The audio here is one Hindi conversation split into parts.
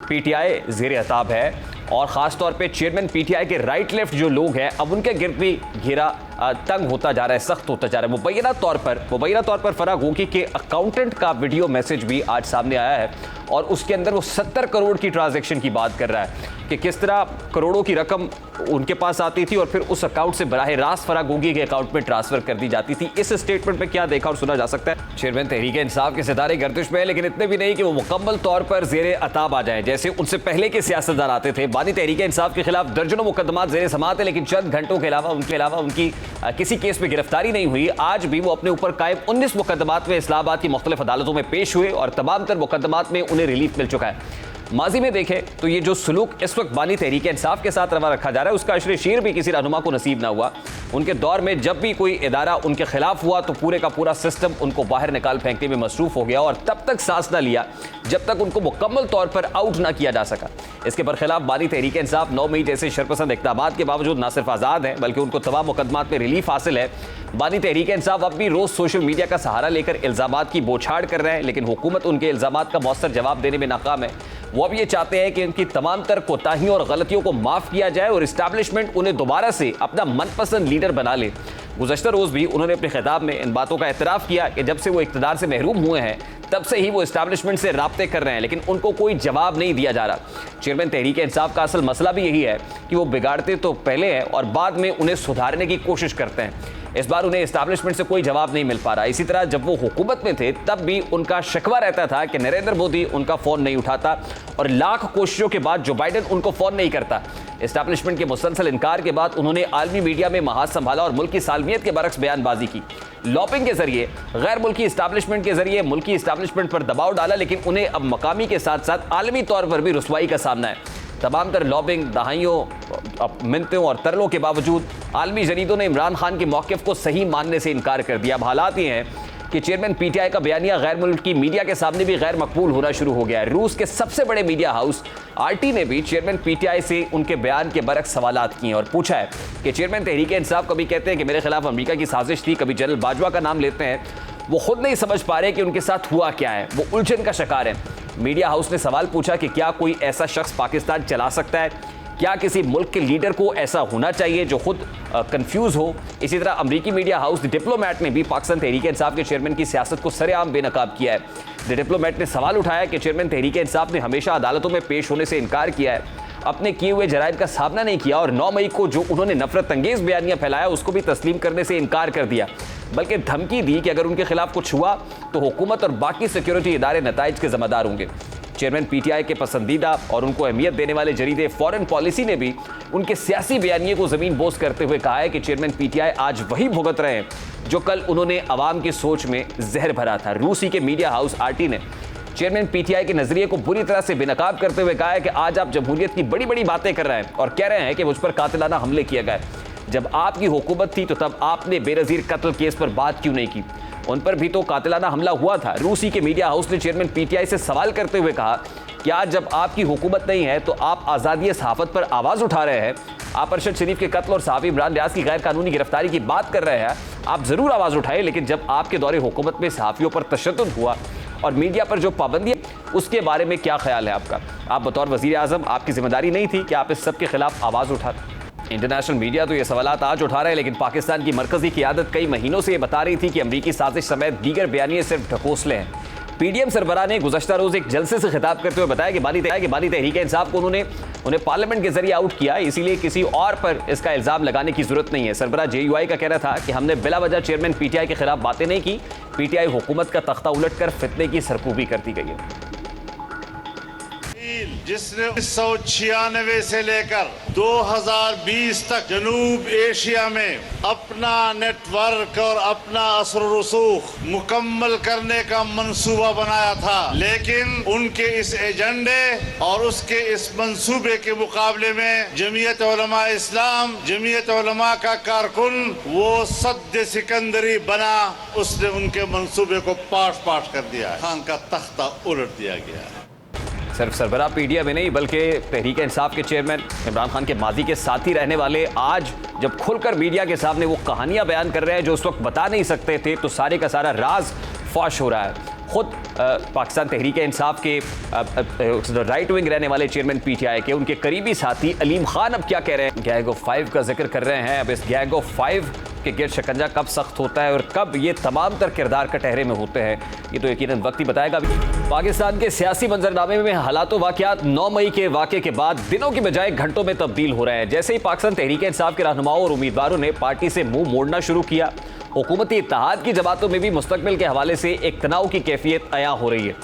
पीटीआई ज़ेरे अताब है और ख़ास तौर पे चेयरमैन पीटीआई के राइट लेफ्ट जो लोग हैं अब उनके गिर्द भी घेरा तंग होता जा रहा है, सख्त होता जा रहा है। मुबैना तौर पर फराह गोगी के अकाउंटेंट का वीडियो मैसेज भी आज सामने आया है और उसके अंदर वो 70 करोड़ की ट्रांजैक्शन की बात कर रहा है कि किस तरह करोड़ों की रकम उनके पास आती थी और फिर उस अकाउंट से बराह रास्त फराह गोगी के अकाउंट में ट्रांसफर कर दी जाती थी। इस स्टेटमेंट में क्या देखा और सुना जा सकता है? चेयरमैन तहरीक इंसाफ के सितारे गर्दिश में है, लेकिन इतने भी नहीं कि वो मुकम्मल तौर पर ज़ेरे अताब आ जाए जैसे उनसे पहले के सियासतदान आते थे। बानी तहरीक इंसाफ के खिलाफ दर्जनों मुकदमात ज़ेरे समाअत है, लेकिन चंद घंटों के अलावा उनकी किसी केस में गिरफ्तारी नहीं हुई। आज भी वो अपने ऊपर कायम 19 मुकदमात में इस्लामाबाद की मुख्तलिफ अदालतों में पेश हुए और तमाम तर मुकदमात में उन्हें रिलीफ मिल चुका है। माजी में देखें तो ये जो सलूक इस वक्त बानी तहरीक इंसाफ के साथ रवा रखा जा रहा है उसका अशरे शेर भी किसी रहनुमा को नसीब ना हुआ। उनके दौर में जब भी कोई इदारा उनके खिलाफ हुआ तो पूरे का पूरा सिस्टम उनको बाहर निकाल फेंकने में मसरूफ हो गया और तब तक सांस ना लिया जब तक उनको मुकम्मल तौर पर आउट ना किया जा सका। इसके बरखिलाफ बानी तहरीक इंसाफ 9 मई जैसे शरपसंद इक़दामात के बावजूद ना सिर्फ आज़ाद हैं बल्कि उनको तमाम मुकदमात में रिलीफ हासिल है। बानी तहरीक इंसाफ अब भी रोज़ सोशल मीडिया का सहारा लेकर इल्ज़ामात की बौछार कर रहे हैं, लेकिन हुकूमत उनके इल्ज़ामात का मौसर जवाब देने में नाकाम है। वो अब ये चाहते हैं कि उनकी तमाम तर कोताहियों और गलतियों को माफ़ किया जाए और इस्टेब्लिशमेंट उन्हें दोबारा से अपना मनपसंद लीडर बना ले। गुज़श्ता रोज़ भी उन्होंने अपने खिताब में इन बातों का एतराफ़ किया कि जब से वो इक़्तिदार से महरूम हुए हैं तब से ही वो इस्टेब्लिशमेंट से राब्ते कर रहे हैं, लेकिन उनको कोई जवाब नहीं दिया जा रहा। चेयरमैन तहरीक इंसाफ का असल मसला भी यही है कि वो बिगाड़ते तो पहले हैं और बाद में उन्हें सुधारने की कोशिश करते हैं। इस बार उन्हें इस्टेब्लिशमेंट से कोई जवाब नहीं मिल पा रहा। इसी तरह जब वो हुकूमत में थे तब भी उनका शिकवा रहता था कि नरेंद्र मोदी उनका फ़ोन नहीं उठाता और लाख कोशिशों के बाद जो बाइडेन उनको फ़ोन नहीं करता। इस्टेब्लिशमेंट के मुसलसल इनकार के बाद उन्होंने आलमी मीडिया में महाज संभाला और मुल्क की सालमियत के बरक्स बयानबाजी की। लॉबिंग के जरिए गैर मुल्की इस्टेब्लिशमेंट के जरिए मुल्की इस्टेब्लिशमेंट पर दबाव डाला, लेकिन उन्हें अब मकामी के साथ साथ आलमी तौर पर भी रुसवाई का सामना है। तमाम तर लॉबिंग, दहाइयों, मिन्नतों और तरलों के बावजूद आलमी जरीदों ने इमरान खान के मौक़िफ़ को सही मानने से इनकार कर दिया। अब हालात ये हैं कि चेयरमैन पीटीआई का बयानिया गैर मुल्की मीडिया के सामने भी गैर मकबूल होना शुरू हो गया है। रूस के सबसे बड़े मीडिया हाउस आरटी ने भी चेयरमैन पीटीआई से उनके बयान के बरक्स सवालात किए और पूछा है कि चेयरमैन तहरीक इंसाफ कभी कहते हैं कि मेरे खिलाफ अमेरिका की साजिश थी, कभी जनरल बाजवा का नाम लेते हैं। वो खुद नहीं समझ पा रहे कि उनके साथ हुआ क्या है, वो उलझन का शिकार है। मीडिया हाउस ने सवाल पूछा कि क्या कोई ऐसा शख्स पाकिस्तान चला सकता है? क्या किसी मुल्क के लीडर को ऐसा होना चाहिए जो खुद कंफ्यूज हो? इसी तरह अमेरिकी मीडिया हाउस द डिप्लोमेट ने भी पाकिस्तान तहरीक इंसाफ के चेयरमैन की सियासत को सरेआम बेनकाब किया है। द डिप्लोमेट ने सवाल उठाया कि चेयरमैन तहरीक इंसाफ ने हमेशा अदालतों में पेश होने से इनकार किया है, अपने किए हुए जराइम का सामना नहीं किया और 9 मई को जो उन्होंने नफरत अंगेज बयानियां फैलाया उसको भी तस्लीम करने से इनकार कर दिया, बल्कि धमकी दी कि अगर उनके खिलाफ कुछ हुआ तो हुकूमत और बाकी सिक्योरिटी इदारे नताइज के जिम्मेदार होंगे। चेयरमैन पीटीआई के पसंदीदा और उनको अहमियत देने वाले जरीदे फॉरेन पॉलिसी ने भी उनके सियासी बयानिए को ज़मीन बोस करते हुए कहा है कि चेयरमैन पीटीआई आज वही भुगत रहे हैं जो कल उन्होंने अवाम की सोच में जहर भरा था। रूसी के मीडिया हाउस आरटी ने चेयरमैन पीटीआई के नजरिए को बुरी तरह से बेनकाब करते हुए कहा है कि आज आप जमहूरियत की बड़ी बड़ी बातें कर रहे हैं और कह रहे हैं कि मुझ पर कातिलाना हमले किए गए। जब आपकी हुकूमत थी तो तब आपने बेनज़ीर कत्ल केस पर बात क्यों नहीं की? उन पर भी तो कातिलाना हमला हुआ था। रूसी के मीडिया हाउस ने चेयरमैन पीटीआई से सवाल करते हुए कहा कि आज जब आपकी हुकूमत नहीं है तो आप आज़ादी सहाफ़त पर आवाज़ उठा रहे हैं। आप अरशद शरीफ के कत्ल और सहाफ़ी इमरान रियाज की गैर कानूनी गिरफ्तारी की बात कर रहे हैं। आप ज़रूर आवाज़ उठाए, लेकिन जब आपके दौरे हुकूमत में सहाफ़ियों पर तशद्दुद हुआ और मीडिया पर जो पाबंदी उसके बारे में क्या ख्याल है आपका? आप बतौर वज़ीर आज़म आपकी जिम्मेदारी नहीं थी कि आप इस सब के खिलाफ आवाज़ उठाते? इंटरनेशनल मीडिया तो ये सवालात आज उठा रहे हैं, लेकिन पाकिस्तान की मरकजी क़ियादत कई महीनों से ये बता रही थी कि अमरीकी साजिश समेत दीगर बयानिए सिर्फ ढकोसले हैं। पीडीएम सरबराह ने गुज़श्ता रोज़ एक जलसे से खिताब करते हुए बताया कि बानी तहरीक इंसाफ को उन्हें पार्लियामेंट के जरिए आउट किया, इसीलिए किसी और पर इसका इल्ज़ाम लगाने की जरूरत नहीं है। सरबराह जेयूआई का कहना था कि हमने बिला वजह चेयरमैन पीटीआई के खिलाफ बातें नहीं की। पीटीआई हुकूमत का तख्ता उलट कर फितने की सरकूबी करती गई है। जिसने 1996 से लेकर 2020 तक जनूब एशिया में अपना नेटवर्क और अपना असर रसूख मुकम्मल करने का मंसूबा बनाया था, लेकिन उनके इस एजेंडे और उसके इस मंसूबे के मुकाबले में जमीयत उलमा इस्लाम, जमीयत उलमा का कारकुन वो सद्द सिकंदरी बना, उसने उनके मंसूबे को पाट पाट कर दिया। खान का तख्ता उलट दिया गया। सिर्फ सरबराह पीटीआई में नहीं बल्कि तहरीक इंसाफ के चेयरमैन इमरान खान के माजी के साथी रहने वाले आज जब खुलकर मीडिया के सामने वो कहानियां बयान कर रहे हैं जो उस वक्त बता नहीं सकते थे, तो सारे का सारा राज फाश हो रहा है। खुद पाकिस्तान तहरीक इंसाफ के राइट विंग रहने वाले चेयरमैन पीटीआई के उनके करीबी साथी अलीम खान अब क्या कह रहे हैं, गैंग ऑफ 5 का जिक्र कर रहे हैं। अब इस गैंग ऑफ 5 के गिरद शिकंजा कब सख्त होता है और कब ये तमाम तर किरदार कटहरे में होते हैं, ये तो यकीनन वक्त ही बताएगा। पाकिस्तान के सियासी मंजरनामे में हालातों वाक़यात 9 मई के वाक़े के बाद दिनों की बजाय घंटों में तब्दील हो रहे हैं। जैसे ही पाकिस्तान तहरीक इंसाफ के रहनुमाओं और उम्मीदवारों ने पार्टी से मुंह मोड़ना शुरू किया, हुकूमती इत्तेहाद की जमातों में भी मुस्तकबिल के हवाले से एक तनाव की कैफियत अया हो रही है।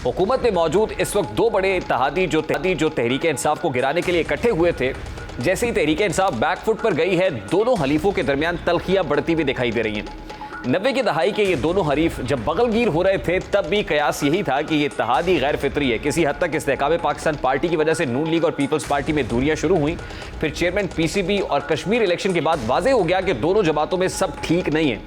हुकूमत में मौजूद इस वक्त 2 बड़े इत्तेहादी जो तहरीक इंसाफ को गिराने के लिए इकट्ठे हुए थे, जैसे ही तहरीक इंसाफ बैकफुट पर गई है, दोनों हलीफों के दरमियान तल्खियां बढ़ती हुई दिखाई दे रही हैं। 90 की दहाई के ये दोनों हरीफ जब बगलगीर हो रहे थे, तब भी कयास यही था कि ये इत्तेहाद ही गैर फितरी है। किसी हद तक इस्तेहकाम पाकिस्तान पार्टी की वजह से नून लीग और पीपल्स पार्टी में दूरियां शुरू हुई। फिर चेयरमैन पीसीबी और कश्मीर इलेक्शन के बाद वाज़ेह हो गया कि दोनों जमातों में सब ठीक नहीं है।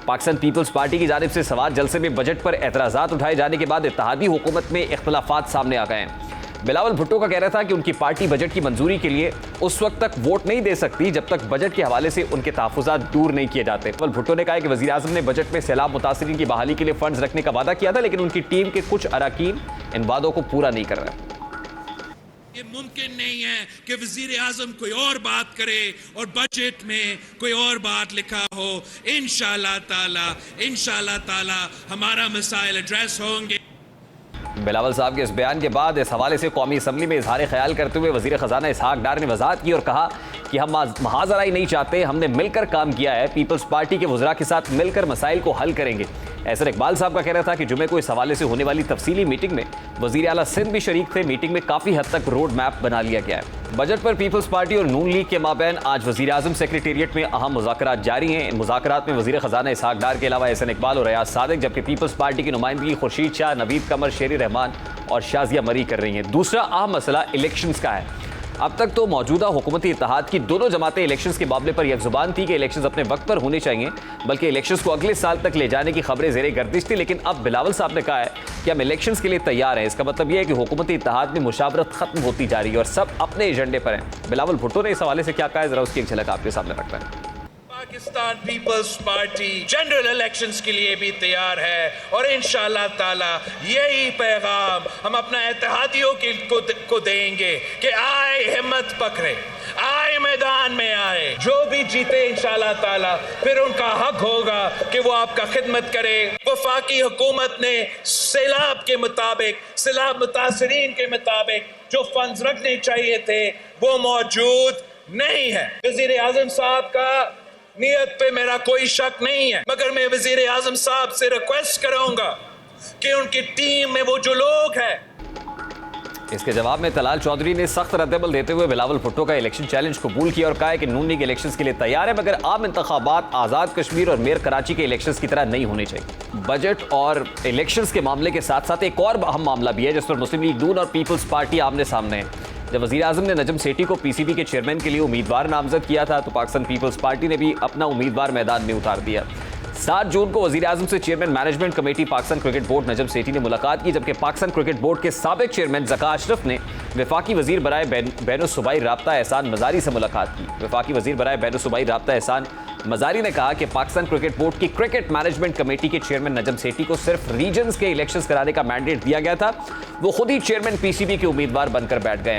पाकिस्तान पीपल्स पार्टी की जानिब से सवार जलसे में बजट पर एतराज़ात उठाए जाने के बाद इत्तेहादी हुकूमत में इख्तलाफात सामने आ गए हैं। बिलावल भुट्टो का कहना था कि उनकी पार्टी बजट की मंजूरी के लिए उस वक्त तक वोट नहीं दे सकती जब तक बजट के हवाले से उनके तहफ़्फ़ुज़ात दूर नहीं किए जाते। बिलावल भुट्टो ने कहा कि वज़ीर आज़म ने बजट में सैलाब मुतासिरीन की बहाली के लिए फंड्स रखने का वादा किया था, लेकिन उनकी टीम के कुछ अरकान इन वादों को पूरा नहीं कर रहे। ये मुमकिन नहीं है कि वजीर आजम कोई और बात करे और बजट में कोई और बात लिखा हो। इंशाअल्लाह ताला हमारा मसाइल एड्रेस होंगे। बिलावल साहब के इस बयान के बाद इस हवाले से कौमी असम्बली में इजहार ख्याल करते हुए वजीर खजाना इसहाक डार ने वजाहत की और कहा कि हम महाजराई नहीं चाहते, हमने मिलकर काम किया है, पीपल्स पार्टी के वज़रा के साथ मिलकर मसाइल को हल करेंगे। एहसन इकबाल साहब का कहना था कि जुमे को इस हवाले से होने वाली तफसीली मीटिंग में वज़ीर आला सिंध भी शरीक थे। मीटिंग में काफ़ी हद तक रोड मैप बना लिया गया है। बजट पर पीपल्स पार्टी और नून लीग के माबैन आज वज़ीर आज़म सेक्रेटेरिएट में अहम मुज़ाकरात जारी हैं। इन मुज़ाकरात में वज़ीर ख़जाना इसहाक डार के अलावा एहसन इकबाल और रियाज सादिक, जबकि पीपल्स पार्टी की नुमाइंदगी खुर्शीद शाह, नवीद कमर, शेरी रहमान और शाजिया मरी कर रही हैं। दूसरा अहम मसला इलेक्शंस का है। अब तक तो मौजूदा हुकूमती इत्तेहाद की दोनों जमातें इलेक्शंस के मामले पर यकजुबान थी कि इलेक्शंस अपने वक्त पर होने चाहिए, बल्कि इलेक्शंस को अगले साल तक ले जाने की खबरें ज़ेरे गर्दिश थी। लेकिन अब बिलावल साहब ने कहा है कि हम इलेक्शंस के लिए तैयार हैं। इसका मतलब यह है कि हुकूमती इत्तेहाद में मुशावरत खत्म होती जा रही है और सब अपने एजेंडे पर हैं। बिलावल भुट्टो ने इस हवाले से क्या कहा है, जरा उसकी एक झलक आपके सामने रखते हैं। Pakistan Peoples Party general elections के लिए भी तैयार है और इंशाअल्लाह ताला यही पैगाम हम अपना इत्तेहादियों को देंगे कि आए हिम्मत पकड़े, आए मैदान में आए, जो भी जीते इंशाअल्लाह ताला फिर उनका हक होगा कि वो आपका खिदमत करे। वफाकी हुकूमत ने सैलाब के मुताबिक, सैलाब मुतासरीन के मुताबिक जो फंड्स रखने चाहिए थे वो मौजूद नहीं है। वज़ीर आज़म साहब का नियत पे मेरा कोई शक नहीं है, मगर मैं वज़ीर आज़म साहब से रिक्वेस्ट करूंगा कि उनकी टीम में वो जो लोग हैं। इसके जवाब में तलाल चौधरी ने सख्त रद्दअमल देते हुए बिलावल भुट्टो का इलेक्शन चैलेंज कबूल किया और कहा है कि नून लीग इलेक्शंस के लिए तैयार है, मगर आम इंतखाबात आज़ाद कश्मीर और मेयर कराची के इलेक्शंस की तरह नहीं होने चाहिए। बजट और इलेक्शंस के मामले के साथ साथ एक और अहम मामला भी है जिस पर मुस्लिम लीग नून और पीपल्स पार्टी आमने सामने है। जब वज़ीर आज़म ने नजम सेठी को पीसीबी के चेयरमैन के लिए उम्मीदवार नामजद किया था, तो पाकिस्तान पीपल्स पार्टी ने भी अपना उम्मीदवार मैदान में उतार दिया। 7 जून को वज़ीर आज़म से chairman management committee Pakistan cricket board Najam Sethi ने मुलाकात की, जबकि पाकिस्तान क्रिकेट बोर्ड के साबिक चेयरमैन ज़का अशरफ ने वफाकी वज़ीर बराए बैनुस्सूबाई राब्ता एहसान मज़ारी से मुलाकात की। वफाकी वज़ीर बराए बैनुस्सूबाई राब्ता एहसान मज़ारी ने कहा कि पाकिस्तान क्रिकेट बोर्ड की क्रिकेट मैनेजमेंट कमेटी के चेयरमैन नजम सेठी को सिर्फ रीजन्स के इलेक्शंस कराने का मैंडेट दिया गया था, वो खुद ही चेयरमैन पीसीबी के उम्मीदवार बनकर बैठ गए हैं।